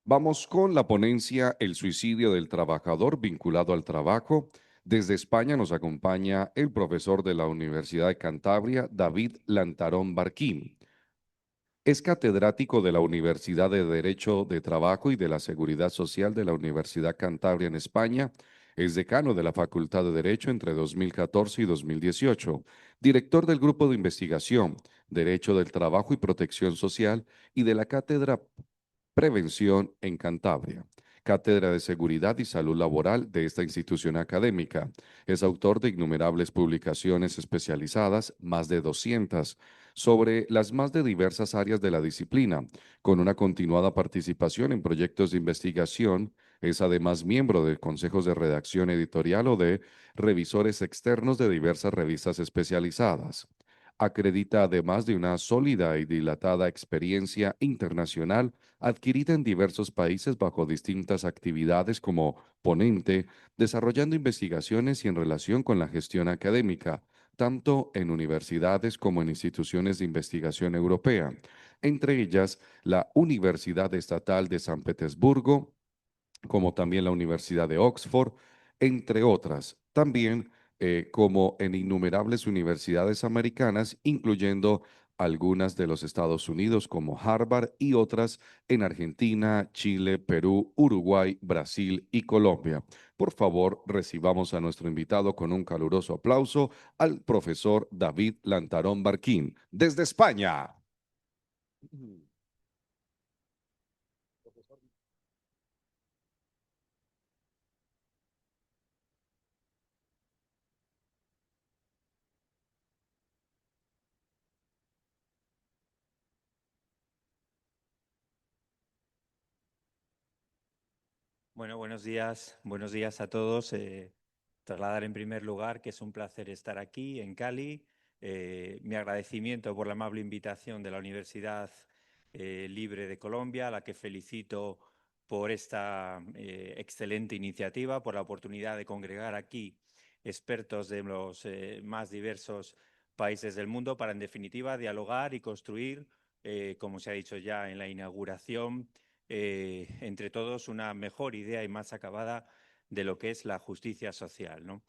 Vamos con la ponencia El suicidio del trabajador vinculado al trabajo. Desde España nos acompaña el profesor de la Universidad de Cantabria, David Lantarón Barquín. Es catedrático de la Universidad de Derecho de Trabajo y de la Seguridad Social de la Universidad Cantabria en España. Es decano de la Facultad de Derecho entre 2014 y 2018, director del Grupo de Investigación, Derecho del Trabajo y Protección Social y de la Cátedra Prevención en Cantabria, Cátedra de Seguridad y Salud Laboral de esta institución académica. Es autor de innumerables publicaciones especializadas, más de 200, sobre las más de diversas áreas de la disciplina, con una continuada participación en proyectos de investigación. Es además miembro de consejos de redacción editorial o de revisores externos de diversas revistas especializadas. Acredita además de una sólida y dilatada experiencia internacional adquirida en diversos países bajo distintas actividades como ponente, desarrollando investigaciones y en relación con la gestión académica, tanto en universidades como en instituciones de investigación europea, entre ellas la Universidad Estatal de San Petersburgo, como también la Universidad de Oxford, entre otras. También como en innumerables universidades americanas, incluyendo algunas de los Estados Unidos como Harvard y otras en Argentina, Chile, Perú, Uruguay, Brasil y Colombia. Por favor, recibamos a nuestro invitado con un caluroso aplauso al profesor David Lantarón Barquín, desde España. Bueno, buenos días a todos. Trasladar en primer lugar que es un placer estar aquí en Cali. Mi agradecimiento por la amable invitación de la Universidad Libre de Colombia, a la que felicito por esta excelente iniciativa, por la oportunidad de congregar aquí expertos de los más diversos países del mundo para, en definitiva, dialogar y construir, como se ha dicho ya en la inauguración, entre todos una mejor idea y más acabada de lo que es la justicia social, ¿no?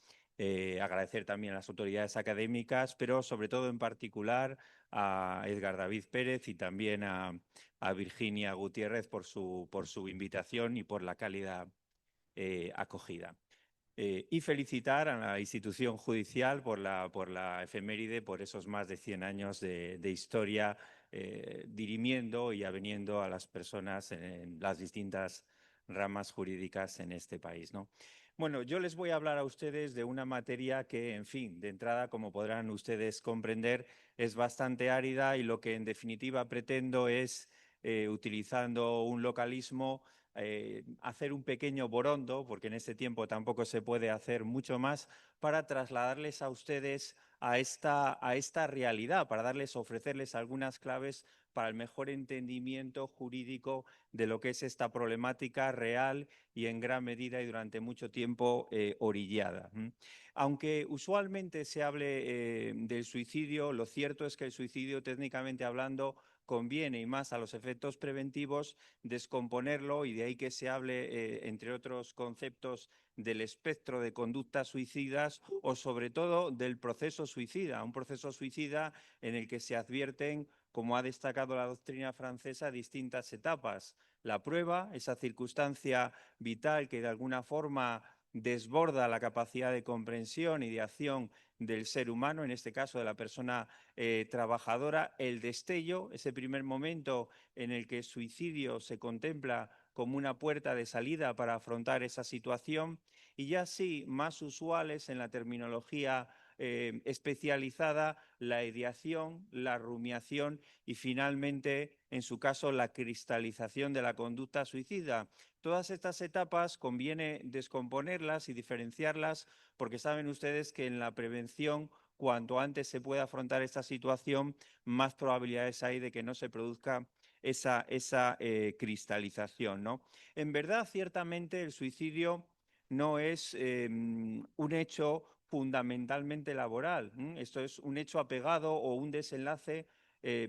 Agradecer también a las autoridades académicas, pero sobre todo en particular a Edgar David Pérez y también a Virginia Gutiérrez por su invitación y por la cálida acogida. Y felicitar a la institución judicial por la efeméride, por esos más de 100 años de historia, dirimiendo y aveniendo a las personas en las distintas ramas jurídicas en este país, ¿no? Bueno, yo les voy a hablar a ustedes de una materia que, en fin, de entrada, como podrán ustedes comprender, es bastante árida y lo que en definitiva pretendo es, utilizando un localismo, hacer un pequeño borondo, porque en este tiempo tampoco se puede hacer mucho más, para trasladarles a ustedes a esta realidad, para ofrecerles algunas claves para el mejor entendimiento jurídico de lo que es esta problemática real y en gran medida y durante mucho tiempo orillada. Aunque usualmente se hable del suicidio, lo cierto es que el suicidio, técnicamente hablando, conviene, y más a los efectos preventivos, descomponerlo, y de ahí que se hable, entre otros conceptos, del espectro de conductas suicidas o sobre todo del proceso suicida, un proceso suicida en el que se advierten, como ha destacado la doctrina francesa, distintas etapas. La prueba, esa circunstancia vital que de alguna forma desborda la capacidad de comprensión y de acción del ser humano, en este caso de la persona trabajadora. El destello, ese primer momento en el que el suicidio se contempla como una puerta de salida para afrontar esa situación, y ya sí, más usuales en la terminología especializada, la ideación, la rumiación y finalmente, en su caso, la cristalización de la conducta suicida. Todas estas etapas conviene descomponerlas y diferenciarlas, porque saben ustedes que en la prevención, cuanto antes se pueda afrontar esta situación, más probabilidades hay de que no se produzca esa cristalización, ¿no? En verdad, ciertamente, el suicidio no es un hecho fundamentalmente laboral. Esto es un hecho apegado o un desenlace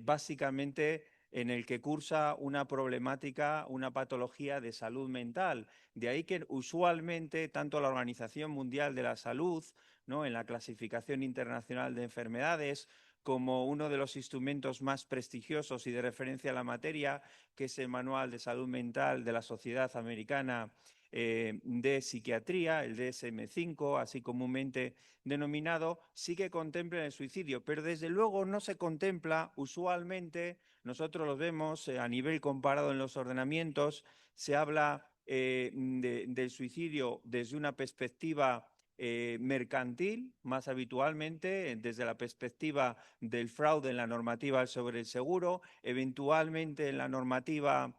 básicamente en el que cursa una problemática, una patología de salud mental. De ahí que usualmente tanto la Organización Mundial de la Salud, ¿no?, en la clasificación internacional de enfermedades, como uno de los instrumentos más prestigiosos y de referencia a la materia, que es el Manual de Salud Mental de la Sociedad Americana de Psiquiatría, el DSM-5, así comúnmente denominado, sí que contempla el suicidio, pero desde luego no se contempla usualmente, nosotros lo vemos a nivel comparado en los ordenamientos, se habla del suicidio desde una perspectiva mercantil, más habitualmente, desde la perspectiva del fraude en la normativa sobre el seguro, eventualmente en la normativa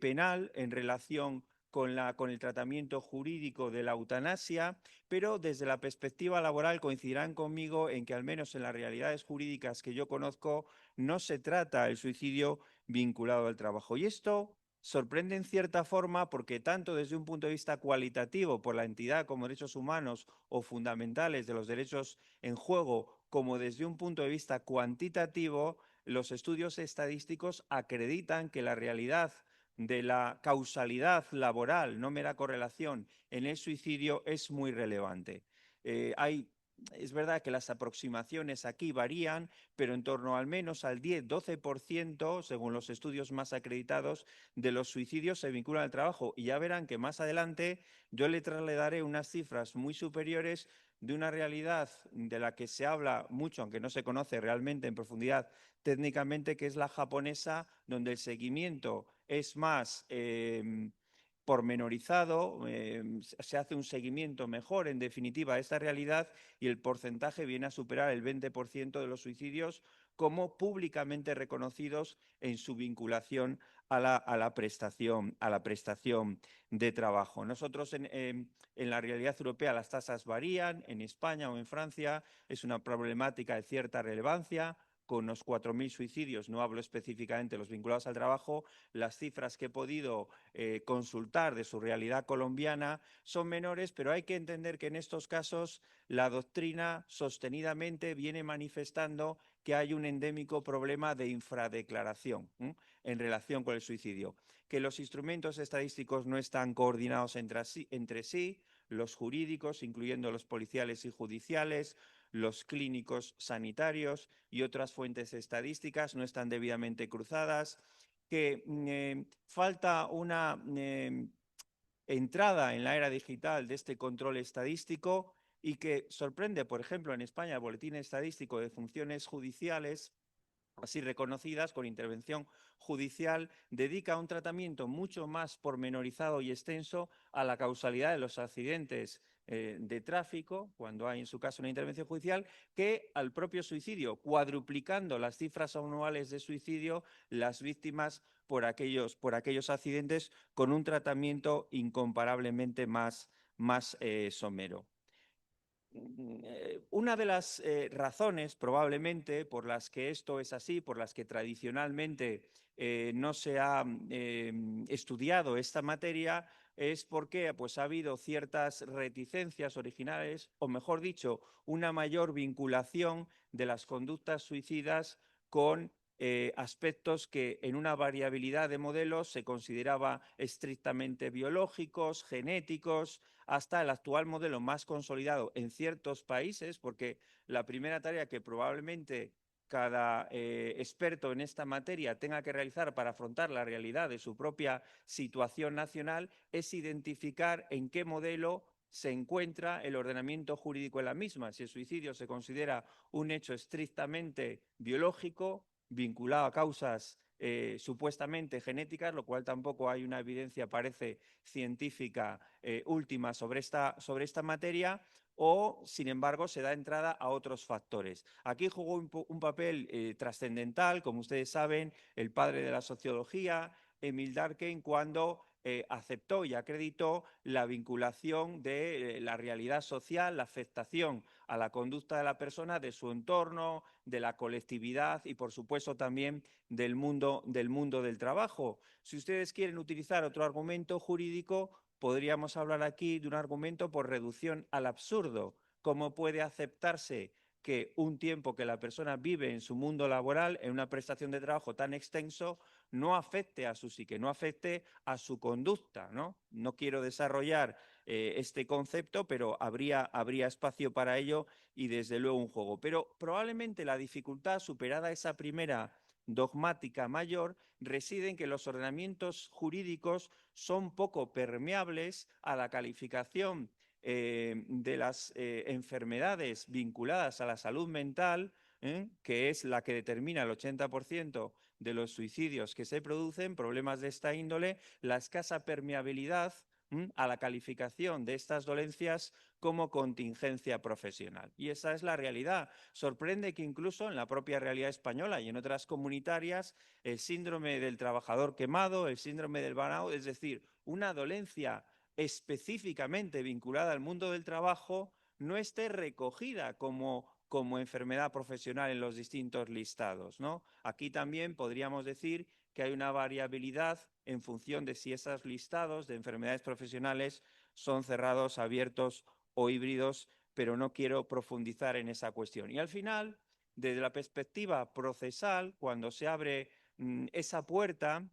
penal en relación con el tratamiento jurídico de la eutanasia, pero desde la perspectiva laboral coincidirán conmigo en que al menos en las realidades jurídicas que yo conozco no se trata el suicidio vinculado al trabajo. Y esto sorprende en cierta forma porque tanto desde un punto de vista cualitativo por la entidad como derechos humanos o fundamentales de los derechos en juego, como desde un punto de vista cuantitativo, los estudios estadísticos acreditan que la realidad de la causalidad laboral, no mera correlación, en el suicidio es muy relevante. Es verdad que las aproximaciones aquí varían, pero en torno al menos al 10-12%, según los estudios más acreditados, de los suicidios se vinculan al trabajo. Y ya verán que más adelante yo le trasladaré unas cifras muy superiores de una realidad de la que se habla mucho, aunque no se conoce realmente en profundidad técnicamente, que es la japonesa, donde el seguimiento es más pormenorizado, se hace un seguimiento mejor, en definitiva, a esta realidad y el porcentaje viene a superar el 20% de los suicidios como públicamente reconocidos en su vinculación a la prestación de trabajo. Nosotros en la realidad europea las tasas varían, en España o en Francia es una problemática de cierta relevancia, con unos 4.000 suicidios, no hablo específicamente de los vinculados al trabajo, las cifras que he podido consultar de su realidad colombiana son menores, pero hay que entender que en estos casos la doctrina sostenidamente viene manifestando que hay un endémico problema de infradeclaración en relación con el suicidio, que los instrumentos estadísticos no están coordinados entre sí, los jurídicos, incluyendo los policiales y judiciales, los clínicos sanitarios y otras fuentes estadísticas no están debidamente cruzadas, que falta una entrada en la era digital de este control estadístico y que sorprende, por ejemplo, en España, el Boletín Estadístico de Funciones Judiciales, así reconocidas con intervención judicial, dedica un tratamiento mucho más pormenorizado y extenso a la causalidad de los accidentes de tráfico, cuando hay en su caso una intervención judicial, que al propio suicidio, cuadruplicando las cifras anuales de suicidio, las víctimas por aquellos accidentes con un tratamiento incomparablemente más somero. Una de las razones probablemente por las que esto es así, por las que tradicionalmente no se ha estudiado esta materia, es porque pues, ha habido ciertas reticencias originales, o mejor dicho, una mayor vinculación de las conductas suicidas con aspectos que en una variabilidad de modelos se consideraba estrictamente biológicos, genéticos, hasta el actual modelo más consolidado en ciertos países, porque la primera tarea que probablemente cada experto en esta materia tenga que realizar para afrontar la realidad de su propia situación nacional es identificar en qué modelo se encuentra el ordenamiento jurídico en la misma. Si el suicidio se considera un hecho estrictamente biológico, vinculado a causas supuestamente genéticas, lo cual tampoco hay una evidencia, parece, científica última sobre esta materia, o, sin embargo, se da entrada a otros factores. Aquí jugó un papel trascendental, como ustedes saben, el padre de la sociología, Emil Durkheim, cuando aceptó y acreditó la vinculación de la realidad social, la afectación a la conducta de la persona, de su entorno, de la colectividad y, por supuesto, también del mundo del trabajo. Si ustedes quieren utilizar otro argumento jurídico, podríamos hablar aquí de un argumento por reducción al absurdo. ¿Cómo puede aceptarse que un tiempo que la persona vive en su mundo laboral, en una prestación de trabajo tan extenso, no afecte a su psique, no afecte a su conducta, ¿no? No quiero desarrollar este concepto, pero habría espacio para ello y desde luego un juego. Pero probablemente la dificultad, superada esa primera dogmática mayor, reside en que los ordenamientos jurídicos son poco permeables a la calificación de las enfermedades vinculadas a la salud mental, que es la que determina el 80% de los suicidios que se producen, problemas de esta índole, la escasa permeabilidad a la calificación de estas dolencias como contingencia profesional. Y esa es la realidad. Sorprende que incluso en la propia realidad española y en otras comunitarias, el síndrome del trabajador quemado, el síndrome del burnout, es decir, una dolencia específicamente vinculada al mundo del trabajo, no esté recogida como enfermedad profesional en los distintos listados, ¿no? Aquí también podríamos decir que hay una variabilidad en función de si esos listados de enfermedades profesionales son cerrados, abiertos o híbridos, pero no quiero profundizar en esa cuestión. Y al final, desde la perspectiva procesal, cuando se abre esa puerta,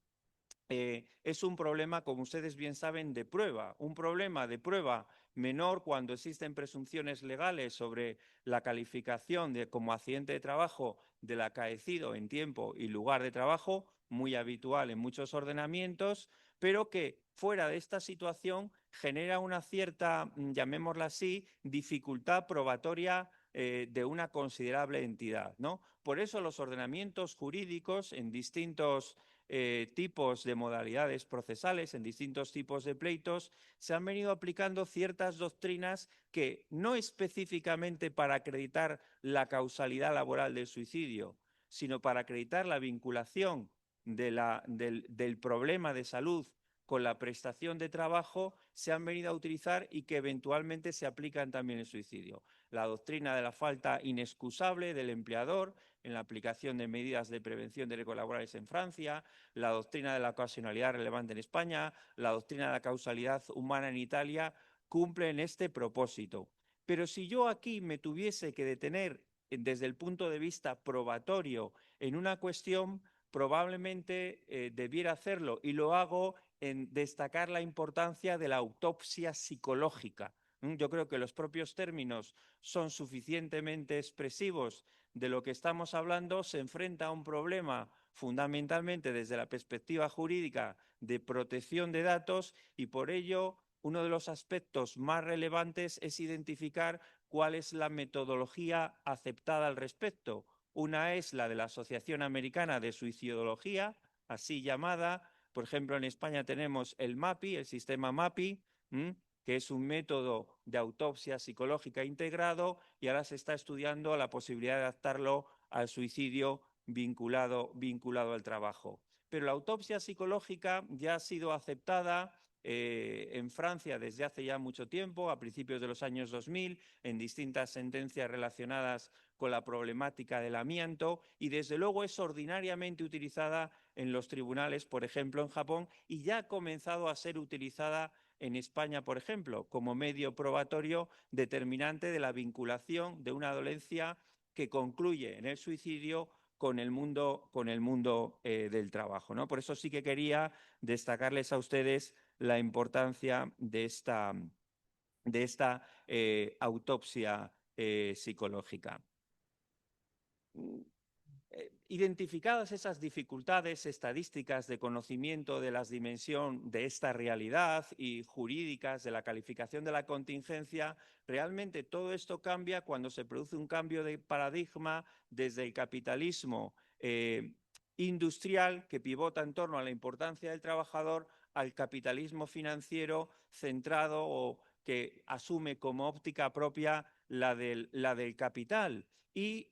es un problema, como ustedes bien saben, de prueba. Un problema de prueba menor cuando existen presunciones legales sobre la calificación de como accidente de trabajo del acaecido en tiempo y lugar de trabajo, muy habitual en muchos ordenamientos, pero que fuera de esta situación genera una cierta, llamémosla así, dificultad probatoria de una considerable entidad, ¿no? Por eso los ordenamientos jurídicos en distintos tipos de modalidades procesales, en distintos tipos de pleitos, se han venido aplicando ciertas doctrinas que no específicamente para acreditar la causalidad laboral del suicidio, sino para acreditar la vinculación del problema de salud con la prestación de trabajo, se han venido a utilizar y que eventualmente se aplican también en el suicidio. La doctrina de la falta inexcusable del empleador en la aplicación de medidas de prevención de riesgos laborales en Francia, la doctrina de la ocasionalidad relevante en España, la doctrina de la causalidad humana en Italia, cumplen este propósito. Pero si yo aquí me tuviese que detener desde el punto de vista probatorio en una cuestión, probablemente debiera hacerlo y lo hago en destacar la importancia de la autopsia psicológica. Yo creo que los propios términos son suficientemente expresivos de lo que estamos hablando. Se enfrenta a un problema fundamentalmente desde la perspectiva jurídica de protección de datos y por ello uno de los aspectos más relevantes es identificar cuál es la metodología aceptada al respecto. Una es la de la Asociación Americana de Suicidología, así llamada. Por ejemplo, en España tenemos el MAPI, el sistema MAPI, que es un método de autopsia psicológica integrado, y ahora se está estudiando la posibilidad de adaptarlo al suicidio vinculado al trabajo. Pero la autopsia psicológica ya ha sido aceptada en Francia desde hace ya mucho tiempo, a principios de los años 2000, en distintas sentencias relacionadas con la problemática del amianto, y desde luego es ordinariamente utilizada en los tribunales, por ejemplo, en Japón, y ya ha comenzado a ser utilizada en España, por ejemplo, como medio probatorio determinante de la vinculación de una dolencia que concluye en el suicidio con el mundo del trabajo, ¿no? Por eso sí que quería destacarles a ustedes la importancia de esta autopsia psicológica. Identificadas esas dificultades estadísticas de conocimiento de las dimensiones de esta realidad y jurídicas de la calificación de la contingencia, realmente todo esto cambia cuando se produce un cambio de paradigma desde el capitalismo industrial, que pivota en torno a la importancia del trabajador, al capitalismo financiero centrado o que asume como óptica propia la del capital. Y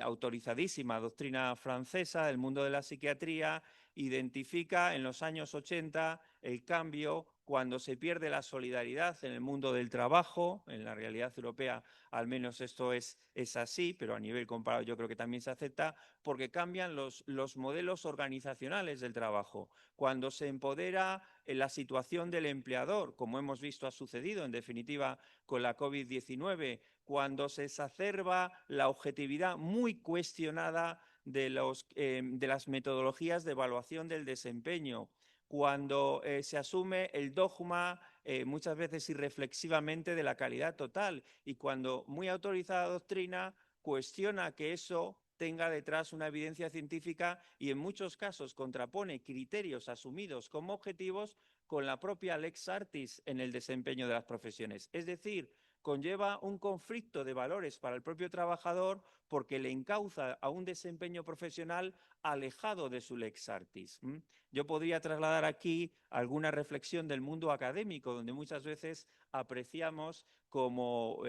autorizadísima doctrina francesa del mundo de la psiquiatría identifica en los años 80 el cambio cuando se pierde la solidaridad en el mundo del trabajo, en la realidad europea al menos esto es así, pero a nivel comparado yo creo que también se acepta, porque cambian los modelos organizacionales del trabajo. Cuando se empodera en la situación del empleador, como hemos visto ha sucedido en definitiva con la COVID-19, cuando se exacerba la objetividad muy cuestionada de las metodologías de evaluación del desempeño, cuando se asume el dogma muchas veces irreflexivamente de la calidad total y cuando muy autorizada doctrina cuestiona que eso tenga detrás una evidencia científica y en muchos casos contrapone criterios asumidos como objetivos con la propia lex artis en el desempeño de las profesiones. Es decir, conlleva un conflicto de valores para el propio trabajador porque le encauza a un desempeño profesional alejado de su lex artis. Yo podría trasladar aquí alguna reflexión del mundo académico, donde muchas veces apreciamos como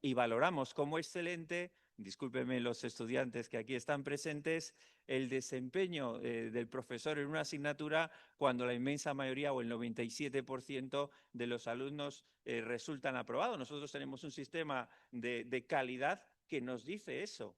y valoramos como excelente, discúlpenme los estudiantes que aquí están presentes, el desempeño del profesor en una asignatura cuando la inmensa mayoría o el 97% de los alumnos resultan aprobados. Nosotros tenemos un sistema de calidad que nos dice eso.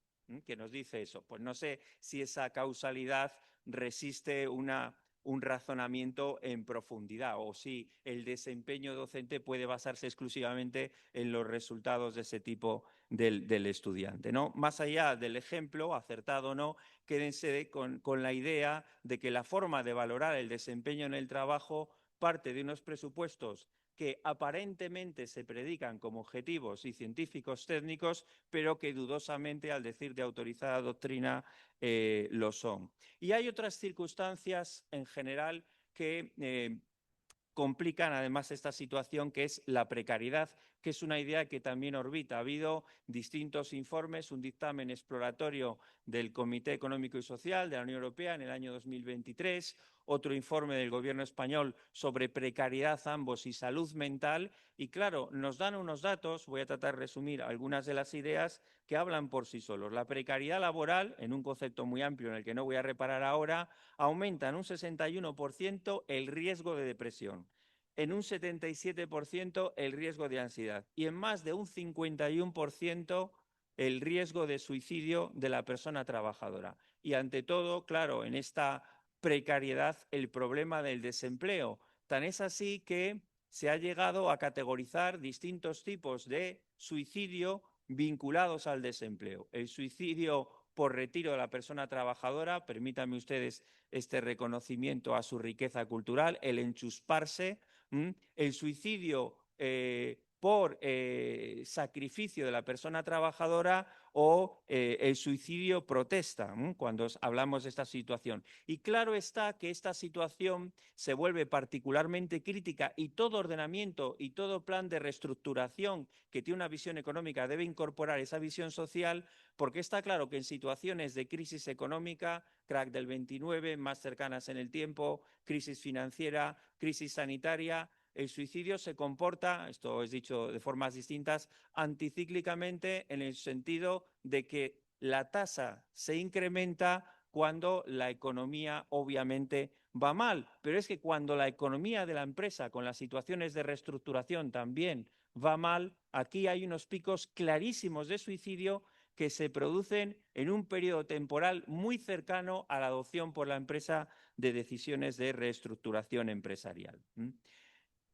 Pues no sé si esa causalidad resiste un razonamiento en profundidad o si el desempeño docente puede basarse exclusivamente en los resultados de ese tipo del estudiante, ¿no? Más allá del ejemplo, acertado o no, quédense con la idea de que la forma de valorar el desempeño en el trabajo parte de unos presupuestos que aparentemente se predican como objetivos y científicos técnicos, pero que dudosamente, al decir de autorizada doctrina, lo son. Y hay otras circunstancias en general que complican además esta situación, que es la precariedad, que es una idea que también orbita. Ha habido distintos informes, un dictamen exploratorio del Comité Económico y Social de la Unión Europea en el año 2023, otro informe del Gobierno español sobre precariedad ambos y salud mental. Y claro, nos dan unos datos, voy a tratar de resumir algunas de las ideas que hablan por sí solos. La precariedad laboral, en un concepto muy amplio en el que no voy a reparar ahora, aumenta en un 61% el riesgo de depresión, en un 77% el riesgo de ansiedad y en más de un 51% el riesgo de suicidio de la persona trabajadora. Y ante todo, claro, en esta precariedad, el problema del desempleo. Tan es así que se ha llegado a categorizar distintos tipos de suicidio vinculados al desempleo. El suicidio por retiro de la persona trabajadora, permítanme ustedes este reconocimiento a su riqueza cultural, el enchusparse, el suicidio por sacrificio de la persona trabajadora o el suicidio protesta, cuando hablamos de esta situación. Y claro está que esta situación se vuelve particularmente crítica y todo ordenamiento y todo plan de reestructuración que tiene una visión económica debe incorporar esa visión social, porque está claro que en situaciones de crisis económica, crack del 29, más cercanas en el tiempo, crisis financiera, crisis sanitaria, el suicidio se comporta, esto es dicho de formas distintas, anticíclicamente en el sentido de que la tasa se incrementa cuando la economía obviamente va mal. Pero es que cuando la economía de la empresa con las situaciones de reestructuración también va mal, aquí hay unos picos clarísimos de suicidio que se producen en un periodo temporal muy cercano a la adopción por la empresa de decisiones de reestructuración empresarial.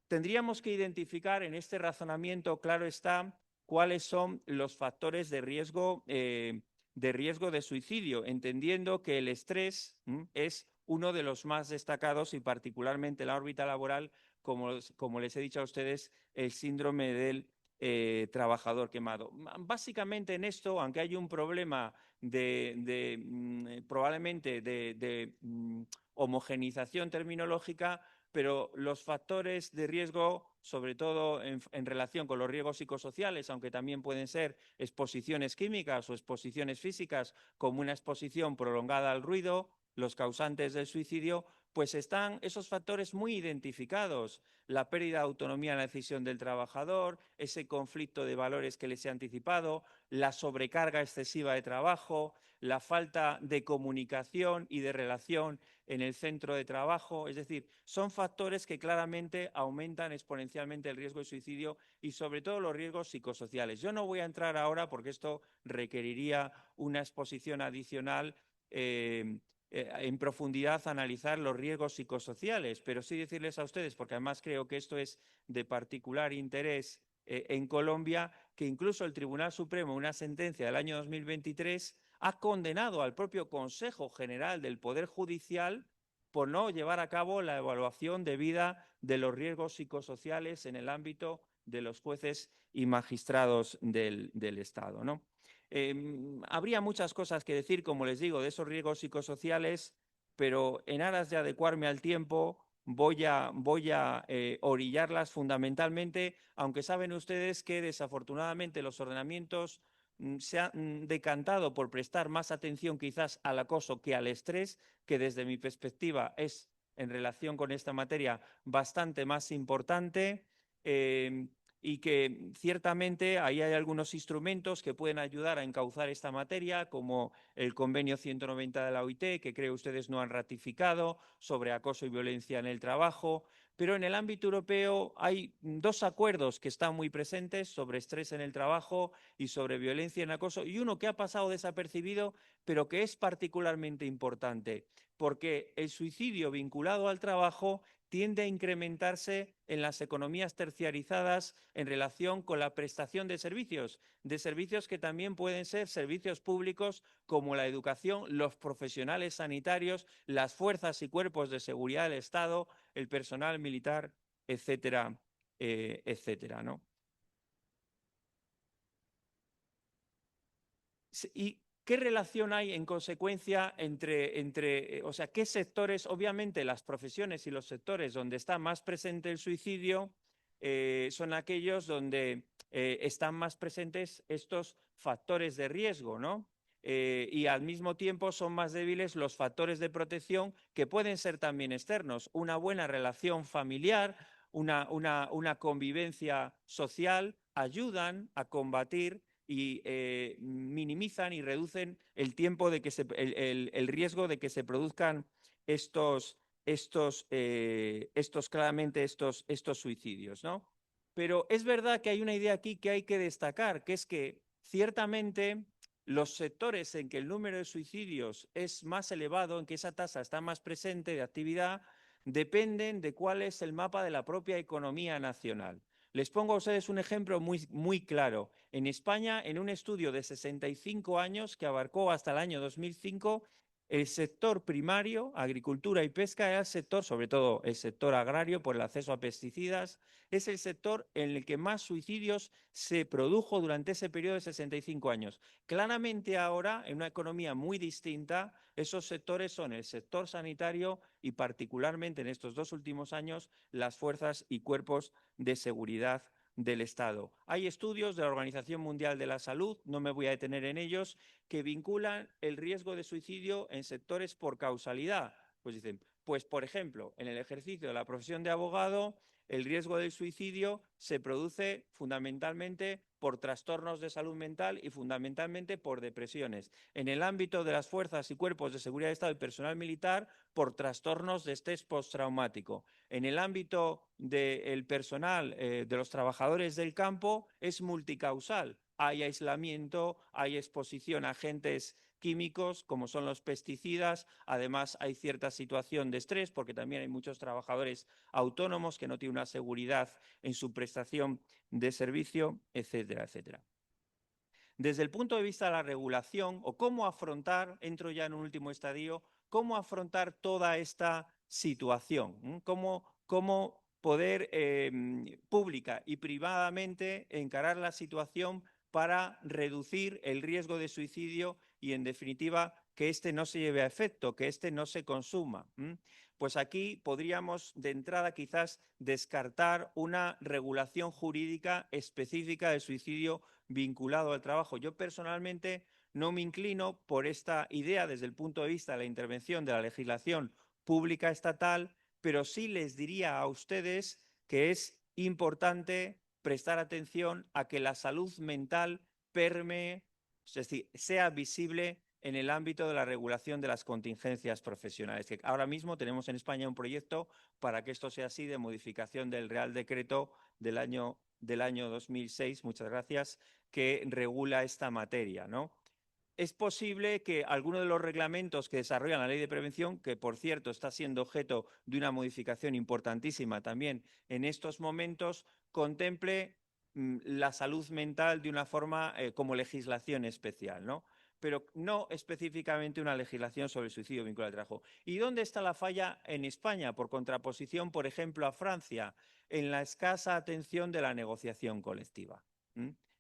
Tendríamos que identificar en este razonamiento, claro está, cuáles son los factores de riesgo de suicidio, entendiendo que el estrés es uno de los más destacados y particularmente la órbita laboral, como les he dicho a ustedes, el síndrome del trabajador quemado. Básicamente en esto, aunque hay un problema probablemente de homogenización terminológica, pero los factores de riesgo, sobre todo en relación con los riesgos psicosociales, aunque también pueden ser exposiciones químicas o exposiciones físicas, como una exposición prolongada al ruido, los causantes del suicidio, pues están esos factores muy identificados. La pérdida de autonomía en la decisión del trabajador, ese conflicto de valores que les he anticipado, la sobrecarga excesiva de trabajo, la falta de comunicación y de relación en el centro de trabajo. Es decir, son factores que claramente aumentan exponencialmente el riesgo de suicidio y sobre todo los riesgos psicosociales. Yo no voy a entrar ahora porque esto requeriría una exposición adicional en profundidad a analizar los riesgos psicosociales, pero sí decirles a ustedes, porque además creo que esto es de particular interés en Colombia, que incluso el Tribunal Supremo, una sentencia del año 2023, ha condenado al propio Consejo General del Poder Judicial por no llevar a cabo la evaluación debida de los riesgos psicosociales en el ámbito de los jueces y magistrados del Estado, ¿no? Habría muchas cosas que decir, como les digo, de esos riesgos psicosociales, pero en aras de adecuarme al tiempo, voy a orillarlas fundamentalmente, aunque saben ustedes que desafortunadamente los ordenamientos se han decantado por prestar más atención quizás al acoso que al estrés, que desde mi perspectiva es, en relación con esta materia, bastante más importante. Y que ciertamente ahí hay algunos instrumentos que pueden ayudar a encauzar esta materia, como el convenio 190 de la OIT, que creo ustedes no han ratificado, sobre acoso y violencia en el trabajo. Pero en el ámbito europeo hay dos acuerdos que están muy presentes sobre estrés en el trabajo y sobre violencia en acoso, y uno que ha pasado desapercibido, pero que es particularmente importante, porque el suicidio vinculado al trabajo tiende a incrementarse en las economías terciarizadas en relación con la prestación de servicios que también pueden ser servicios públicos como la educación, los profesionales sanitarios, las fuerzas y cuerpos de seguridad del Estado, el personal militar, etcétera, etcétera, ¿no? ¿Y qué relación hay en consecuencia entre o sea, qué sectores? Obviamente las profesiones y los sectores donde está más presente el suicidio son aquellos donde están más presentes estos factores de riesgo, ¿no? Y al mismo tiempo son más débiles los factores de protección que pueden ser también externos. Una buena relación familiar, una convivencia social ayudan a combatir y minimizan y reducen el tiempo de que el riesgo de que se produzcan claramente estos suicidios, ¿no? Pero es verdad que hay una idea aquí que hay que destacar, que es que ciertamente los sectores en que el número de suicidios es más elevado, en que esa tasa está más presente de actividad, dependen de cuál es el mapa de la propia economía nacional. Les pongo a ustedes un ejemplo muy claro. En España, en un estudio de 65 años que abarcó hasta el año 2005, el sector primario, agricultura y pesca, era el sector, sobre todo el sector agrario por el acceso a pesticidas, es el sector en el que más suicidios se produjo durante ese periodo de 65 años. Claramente ahora, en una economía muy distinta, esos sectores son el sector sanitario y particularmente en estos 2 últimos años las fuerzas y cuerpos de seguridad del Estado. Hay estudios de la Organización Mundial de la Salud, no me voy a detener en ellos, que vinculan el riesgo de suicidio en sectores por causalidad. Pues dicen, pues por ejemplo, en el ejercicio de la profesión de abogado, el riesgo del suicidio se produce fundamentalmente por trastornos de salud mental y fundamentalmente por depresiones. En el ámbito de las fuerzas y cuerpos de seguridad del Estado y personal militar, por trastornos de estrés postraumático. En el ámbito del personal, de los trabajadores del campo, es multicausal. Hay aislamiento, hay exposición a agentes químicos como son los pesticidas, además hay cierta situación de estrés porque también hay muchos trabajadores autónomos que no tienen una seguridad en su prestación de servicio, etcétera, etcétera. Desde el punto de vista de la regulación o cómo afrontar, entro ya en un último estadio, cómo afrontar toda esta situación, cómo poder pública y privadamente encarar la situación para reducir el riesgo de suicidio y, en definitiva, que este no se lleve a efecto, que este no se consuma. Pues aquí podríamos de entrada quizás descartar una regulación jurídica específica del suicidio vinculado al trabajo. Yo personalmente no me inclino por esta idea desde el punto de vista de la intervención de la legislación pública estatal, pero sí les diría a ustedes que es importante prestar atención a que la salud mental permee, es decir, sea visible en el ámbito de la regulación de las contingencias profesionales. Que ahora mismo tenemos en España un proyecto para que esto sea así, de modificación del Real Decreto del año 2006, muchas gracias, que regula esta materia, ¿no? Es posible que alguno de los reglamentos que desarrollan la ley de prevención, que por cierto está siendo objeto de una modificación importantísima también en estos momentos, contemple la salud mental de una forma como legislación especial, ¿no? Pero no específicamente una legislación sobre el suicidio vinculado al trabajo. ¿Y dónde está la falla en España? Por contraposición, por ejemplo, a Francia, en la escasa atención de la negociación colectiva.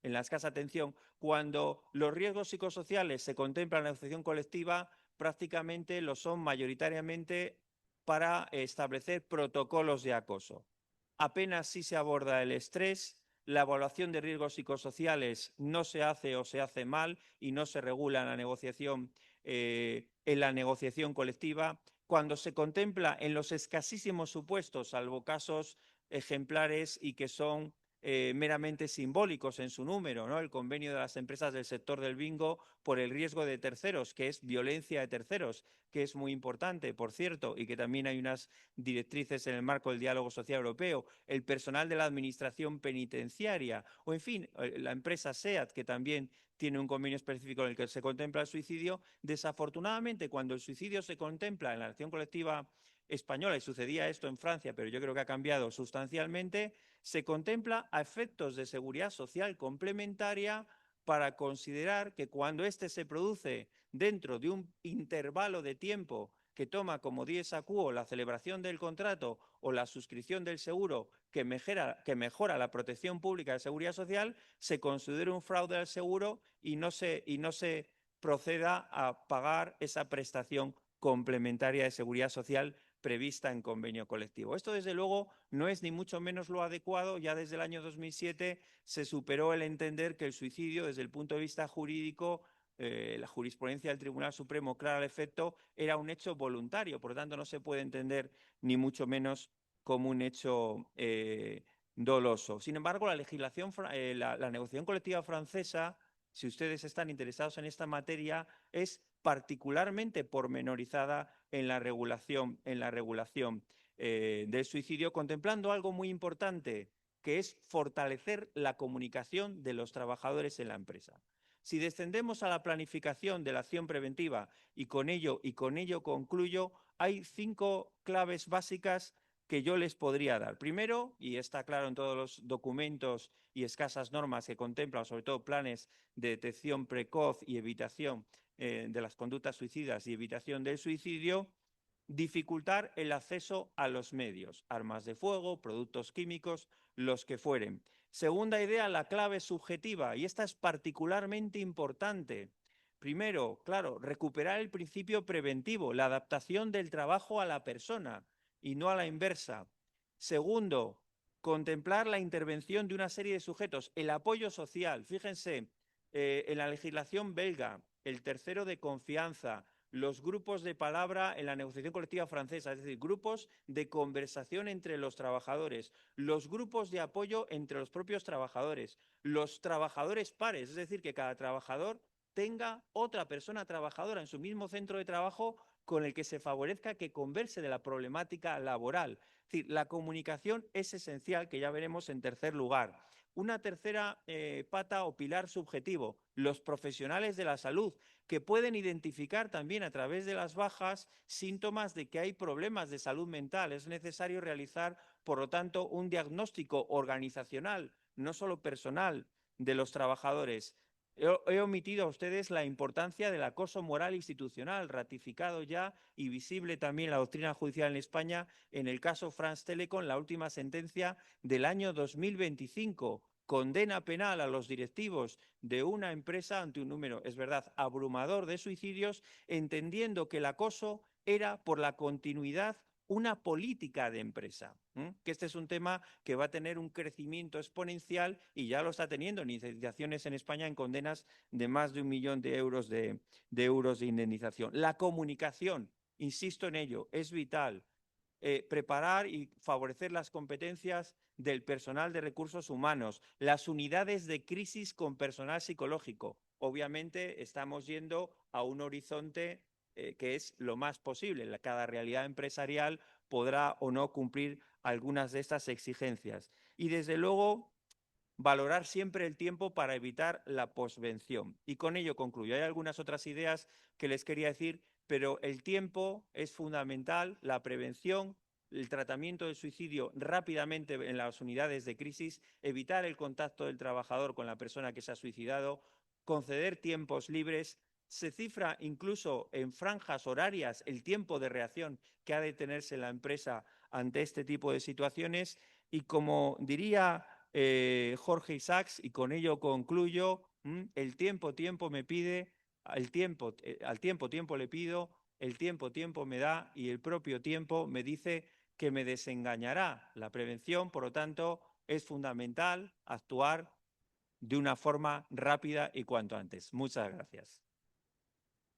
En la escasa atención, cuando los riesgos psicosociales se contemplan en la negociación colectiva, prácticamente lo son mayoritariamente para establecer protocolos de acoso. Apenas sí se aborda el estrés, la evaluación de riesgos psicosociales no se hace o se hace mal y no se regula en la negociación colectiva. Cuando se contempla en los escasísimos supuestos, salvo casos ejemplares y que son meramente simbólicos en su número, ¿no? El convenio de las empresas del sector del bingo por el riesgo de terceros, que es violencia de terceros, que es muy importante, por cierto, y que también hay unas directrices en el marco del diálogo social europeo, el personal de la administración penitenciaria, o en fin, la empresa SEAT, que también tiene un convenio específico en el que se contempla el suicidio. Desafortunadamente, cuando el suicidio se contempla en la acción colectiva española, y sucedía esto en Francia, pero yo creo que ha cambiado sustancialmente, se contempla a efectos de seguridad social complementaria para considerar que cuando éste se produce dentro de un intervalo de tiempo que toma como dies a quo la celebración del contrato o la suscripción del seguro que mejora la protección pública de seguridad social, se considere un fraude al seguro y no se proceda a pagar esa prestación complementaria de seguridad social prevista en convenio colectivo. Esto, desde luego, no es ni mucho menos lo adecuado. Ya desde el año 2007 se superó el entender que el suicidio, desde el punto de vista jurídico, la jurisprudencia del Tribunal Supremo clara al efecto, era un hecho voluntario. Por lo tanto, no se puede entender ni mucho menos como un hecho doloso. Sin embargo, la negociación colectiva francesa, si ustedes están interesados en esta materia, es particularmente pormenorizada en la regulación del suicidio, contemplando algo muy importante, que es fortalecer la comunicación de los trabajadores en la empresa. Si descendemos a la planificación de la acción preventiva y con ello concluyo, hay 5 claves básicas que yo les podría dar. Primero, y está claro en todos los documentos y escasas normas que contemplan, sobre todo planes de detección precoz y evitación de las conductas suicidas y evitación del suicidio, dificultar el acceso a los medios, armas de fuego, productos químicos, los que fueren. Segunda idea, la clave subjetiva, y esta es particularmente importante. Primero, claro, recuperar el principio preventivo, la adaptación del trabajo a la persona y no a la inversa. Segundo, contemplar la intervención de una serie de sujetos, el apoyo social. Fíjense, en la legislación belga, el tercero de confianza, los grupos de palabra en la negociación colectiva francesa, es decir, grupos de conversación entre los trabajadores, los grupos de apoyo entre los propios trabajadores, los trabajadores pares, es decir, que cada trabajador tenga otra persona trabajadora en su mismo centro de trabajo con el que se favorezca que converse de la problemática laboral. Es decir, la comunicación es esencial, que ya veremos en tercer lugar. Una tercera pata o pilar subjetivo, los profesionales de la salud, que pueden identificar también a través de las bajas síntomas de que hay problemas de salud mental. Es necesario realizar, por lo tanto, un diagnóstico organizacional, no solo personal, de los trabajadores. He omitido a ustedes la importancia del acoso moral institucional, ratificado ya y visible también en la doctrina judicial en España en el caso France Telecom, la última sentencia del año 2025. Condena penal a los directivos de una empresa ante un número, es verdad, abrumador de suicidios, entendiendo que el acoso era por la continuidad una política de empresa, que este es un tema que va a tener un crecimiento exponencial y ya lo está teniendo en indemnizaciones en España, en condenas de más de 1 millón de euros de indemnización. La comunicación, insisto en ello, es vital preparar y favorecer las competencias del personal de recursos humanos, las unidades de crisis con personal psicológico. Obviamente estamos yendo a un horizonte que es lo más posible. Cada realidad empresarial podrá o no cumplir algunas de estas exigencias. Y desde luego, valorar siempre el tiempo para evitar la posvención. Y con ello concluyo. Hay algunas otras ideas que les quería decir, pero el tiempo es fundamental, la prevención, el tratamiento del suicidio rápidamente en las unidades de crisis, evitar el contacto del trabajador con la persona que se ha suicidado, conceder tiempos libres. Se cifra incluso en franjas horarias el tiempo de reacción que ha de tenerse la empresa ante este tipo de situaciones y, como diría Jorge Isaacs, y con ello concluyo, el tiempo me pide, al tiempo le pido, el tiempo me da y el propio tiempo me dice que me desengañará. La prevención, por lo tanto, es fundamental actuar de una forma rápida y cuanto antes. Muchas gracias.